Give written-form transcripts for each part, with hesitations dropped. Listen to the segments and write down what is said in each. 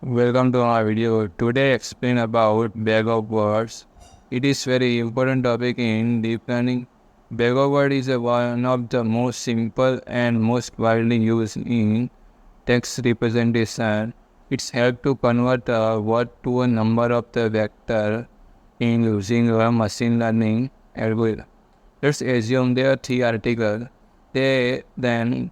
Welcome to my video. Today I explain about bag of words. It is very important topic in deep learning. Bag of word is one of the most simple and most widely used in text representation. It's help to convert a word to a number of the vector in using a machine learning algorithm. Let's assume there are three articles. They then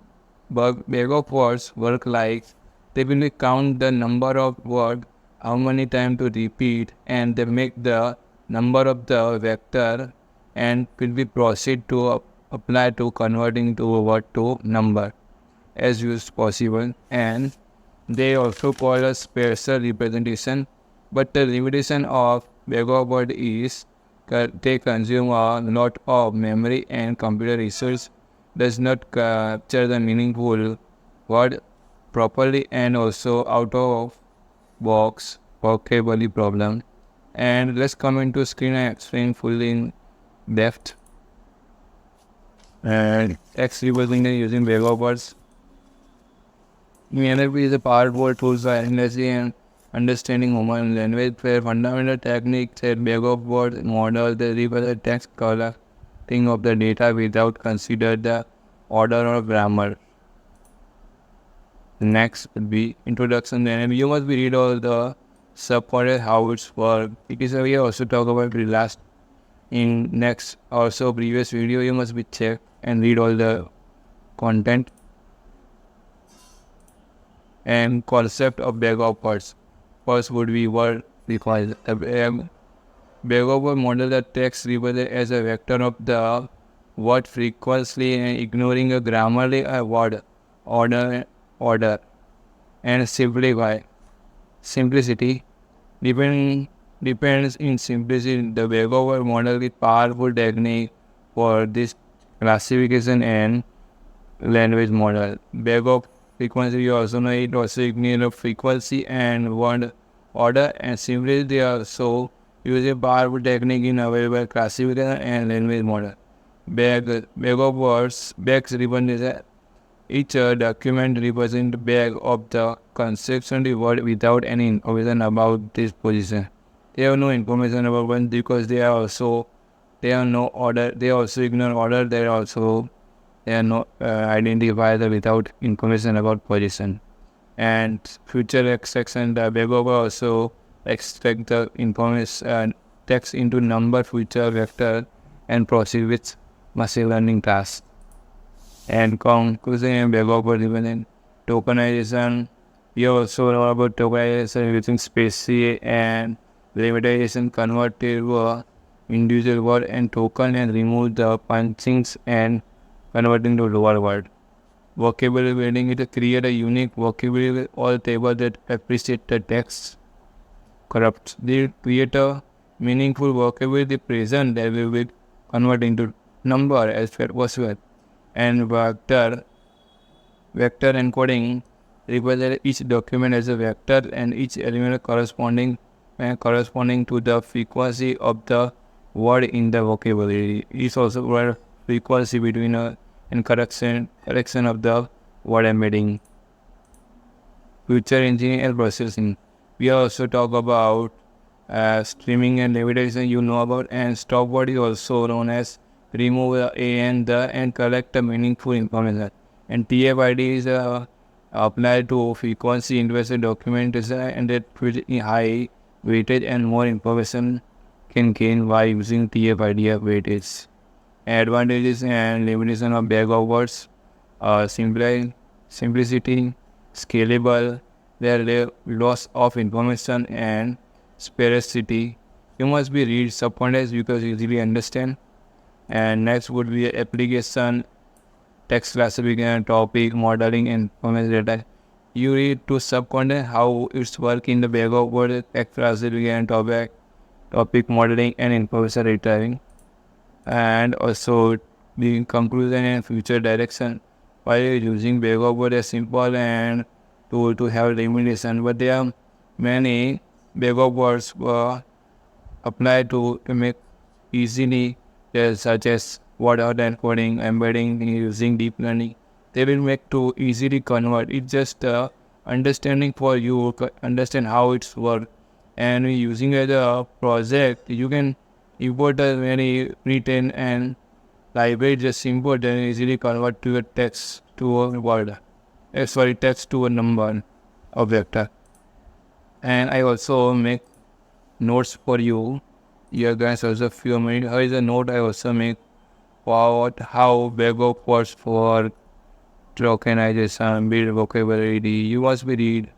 bag of words work like they will count the number of words, how many times to repeat, and they make the number of the vector and will be proceed to apply to converting to a word to number as used possible. And they also call a spatial representation, but the limitation of bag of word is they consume a lot of memory and computer resource does not capture the meaningful word properly and also out of box vocabulary problem. And let's come into screen and explain fully in depth. And text representation using bag of words. NLP is a powerful tool for analyzing and understanding human language where fundamental techniques and bag of words model the represent text collecting of the data without consider the order or grammar. Next will be introduction. Then you must be read all the subcontent how it's work. It is we also talk about the last in next also previous video. You must be check and read all the content and concept of bag of words. First would be word because bag of word model the text represented as a vector of the word frequency and ignoring a grammarly a word order and simplify. Simplicity depends in simplicity. The bag of word model is powerful technique for this classification and language model. Bag of frequency, you also know it also ignore frequency and word order and simply they also use a powerful technique in available classification and language model. Bag of words, bags represent each document represent bag of the consecutive word without any information about this position. They have no information about one because they have no order. They also ignore order. They are not identified without information about position. And future extraction, the bag of also extract the information text into number future vector and proceed with machine learning tasks. And conclusion and bag of represent tokenization. We also know about tokenization using species and limitation convert to individual word and token and remove the punchings and converting to lower word. Vocabulary building it create a unique vocabulary or table that appreciate the text corrupts. They create a meaningful vocabulary present that will be convert into number as far possible. And vector encoding represents each document as a vector and each element corresponding to the frequency of the word in the vocabulary. It is also word frequency between and correction of the word embedding. Future engineering and processing. We also talk about streaming and levitation you know about, and stop word is also known as remove the a and the and collect the meaningful information. And TF-ID is applied to frequency invested documentation and that high weightage and more information can gain by using TF-ID weightage. Advantages and limitation of bag of words: simplicity, scalable, there loss of information and sparity. You must be read subcontext because you easily understand. And next would be application, text classification, topic modeling, and information data. You read to subcontent how it's work in the bag of words, text classification, topic modeling, and information retrieving. And also the conclusion and future direction. While using bag of word is simple and to have limitation, but there are many bag of words applied to make easily such as word out encoding, embedding using deep learning. They will make to easily convert. It's just understanding for you, understand how it's work, and using it as a project, you can import a very written and library just import and easily convert to a text to a word. Text to a number, a vector. And I also make notes for you. You guys also few minutes. Here is a note I also make for how Bego works for tokenization, build vocabulary. You must be read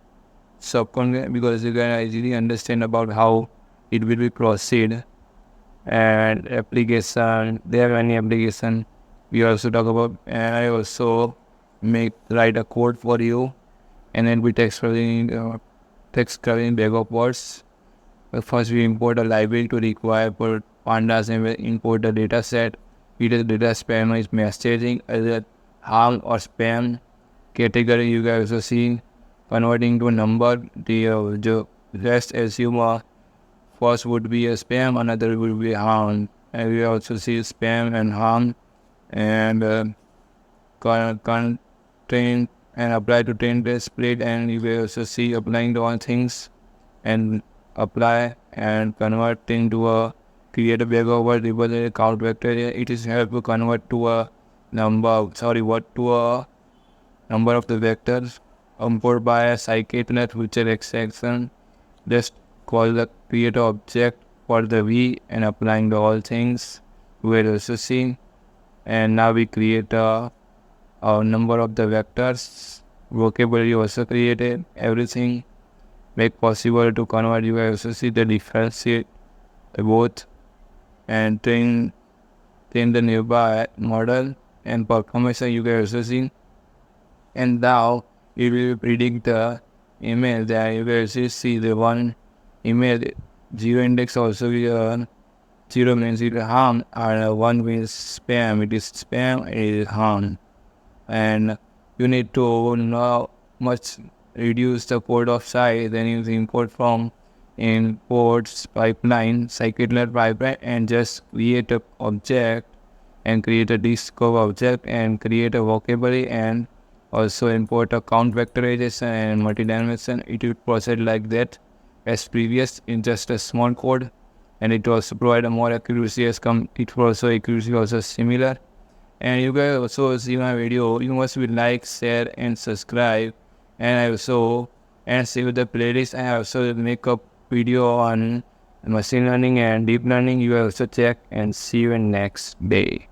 subcon because you can easily understand about how it will be proceed. And application, there are many application we also talk about, and I also write a code for you, and then we text covering Bego words. But first we import a library to require for pandas, and we import a data set. Either data spam is messaging, either harm or spam category. You guys also see converting to a number. The rest assume first would be a spam, another would be harm, and we also see spam and harm, and contain and apply to train the split, and you will also see applying to all things and apply and converting to a create a Bego word repository count vector. It is help to convert to a number to a number of the vectors import by a scikit-learn feature extraction. Just call the create object for the v and applying the all things we will also see. And now we create a number of the vectors. Vocabulary also created. Everything make possible to convert. You will also see the differentiate both and train the nearby model and performance you can also see. And now it will predict the email that you will see the one email 0 index also will 0 means it is harm, and 1 means spam. It is spam, it is harm. And you need to know much reduce the port of size, then you import from imports pipeline, scikit-learn pipeline, and just create a object and create a dscope object and create a vocabulary, and also import a count vectorization and multidimension. It will proceed like that as previous in just a small code, and it also provide a more accuracy as it also accuracy also similar. And you guys also see my video, you must be like, share and subscribe, and I also and save the playlist. I also make a video on machine learning and deep learning. You also check, and see you in next day.